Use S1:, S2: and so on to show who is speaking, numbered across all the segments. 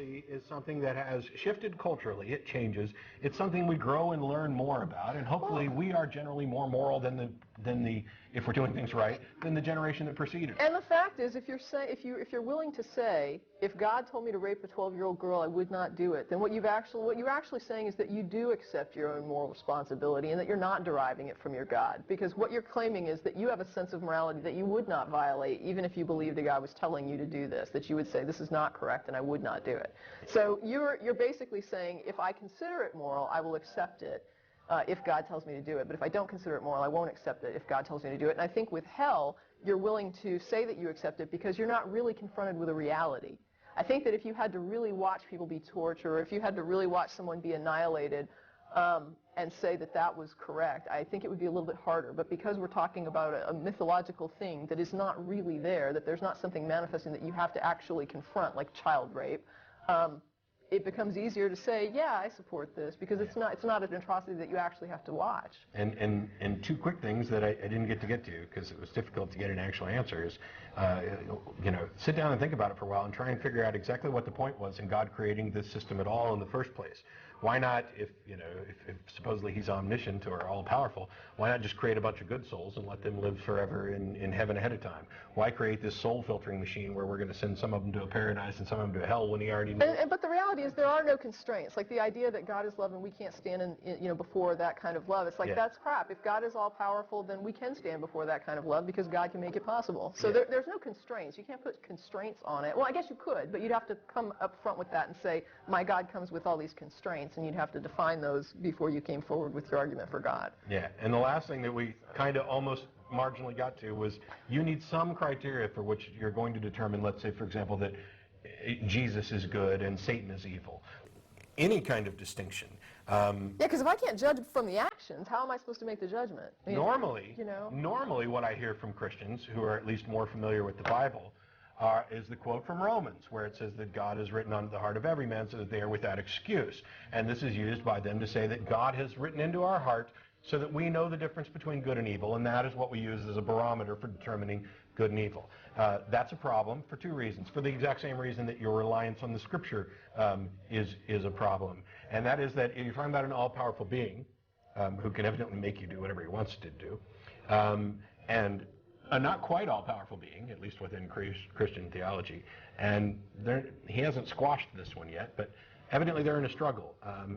S1: morality is something that has shifted culturally. It changes. It's something we grow and learn more about, and hopefully we are generally more moral than the if we're doing things right, than the generation that preceded.
S2: And the fact is, if you're willing to say, if God told me to rape a 12-year-old girl, I would not do it, then what you're actually saying is that you do accept your own moral responsibility and that you're not deriving it from your God. Because what you're claiming is that you have a sense of morality that you would not violate, even if you believed a God was telling you to do this, that you would say, this is not correct and I would not do it. So you're basically saying, if I consider it moral, I will accept it. If God tells me to do it. But if I don't consider it moral, I won't accept it if God tells me to do it. And I think with hell, you're willing to say that you accept it because you're not really confronted with a reality. I think that if you had to really watch people be tortured, or if you had to really watch someone be annihilated and say that that was correct, I think it would be a little bit harder. But because we're talking about a mythological thing that is not really there, that there's not something manifesting that you have to actually confront, like child rape, it becomes easier to say, yeah, I support this, because it's not an atrocity that you actually have to watch.
S1: And two quick things that I didn't get to because it was difficult to get an actual answer is, sit down and think about it for a while and try and figure out exactly what the point was in God creating this system at all in the first place. Why not, if supposedly he's omniscient or all-powerful, why not just create a bunch of good souls and let them live forever in heaven ahead of time? Why create this soul-filtering machine where we're going to send some of them to a paradise and some of them to hell when he already knew?
S2: But the reality is there are no constraints. Like the idea that God is love and we can't stand before that kind of love, it's like, that's crap. If God is all-powerful, then we can stand before that kind of love because God can make it possible. So there's no constraints. You can't put constraints on it. Well, I guess you could, but you'd have to come up front with that and say, my God comes with all these constraints, and you'd have to define those before you came forward with your argument for God.
S1: Yeah, and the last thing that we kind of almost marginally got to was you need some criteria for which you're going to determine, let's say, for example, that Jesus is good and Satan is evil. Any kind of distinction.
S2: Yeah, because if I can't judge from the actions, how am I supposed to make the judgment? I mean,
S1: normally what I hear from Christians who are at least more familiar with the Bible is the quote from Romans, where it says that God has written on the heart of every man so that they are without excuse. And this is used by them to say that God has written into our heart so that we know the difference between good and evil, and that is what we use as a barometer for determining good and evil. That's a problem for two reasons. For the exact same reason that your reliance on the Scripture is a problem. And that is that if you're talking about an all-powerful being who can evidently make you do whatever he wants to do, and a not quite all-powerful being, at least within Christian theology, and he hasn't squashed this one yet, but evidently they're in a struggle,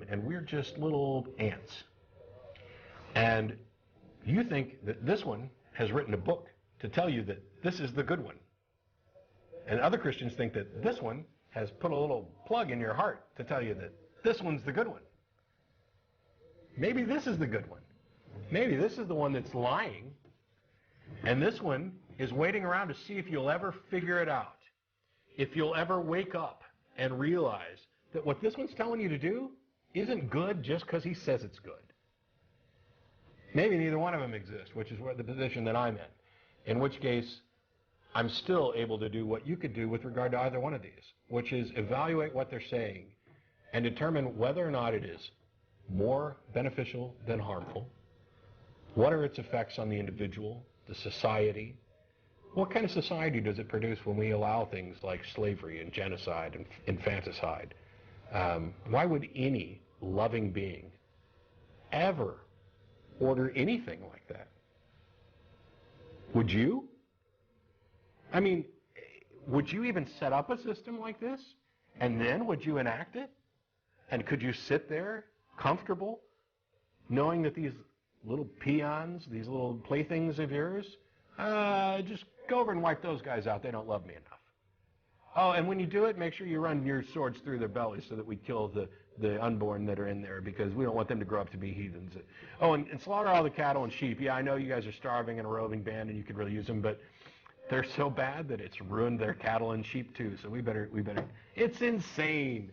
S1: and we're just little ants. And you think that this one has written a book to tell you that this is the good one. And other Christians think that this one has put a little plug in your heart to tell you that this one's the good one. Maybe this is the good one. Maybe this is the one that's lying, and this one is waiting around to see if you'll ever figure it out. If you'll ever wake up and realize that what this one's telling you to do isn't good just because he says it's good. Maybe neither one of them exists, which is the position that I'm in which case I'm still able to do what you could do with regard to either one of these, which is evaluate what they're saying and determine whether or not it is more beneficial than harmful. What are its effects on the individual, the society? What kind of society does it produce when we allow things like slavery and genocide and infanticide? Why would any loving being ever order anything like that? Would you? I mean, would you even set up a system like this? And then would you enact it? And could you sit there comfortable knowing that these little peons, these little playthings of yours, just go over and wipe those guys out. They don't love me enough. Oh, and when you do it, make sure you run your swords through their bellies so that we kill the unborn that are in there, because we don't want them to grow up to be heathens. Oh, and slaughter all the cattle and sheep. Yeah, I know you guys are starving in a roving band and you could really use them, but they're so bad that it's ruined their cattle and sheep too, so we better. It's insane.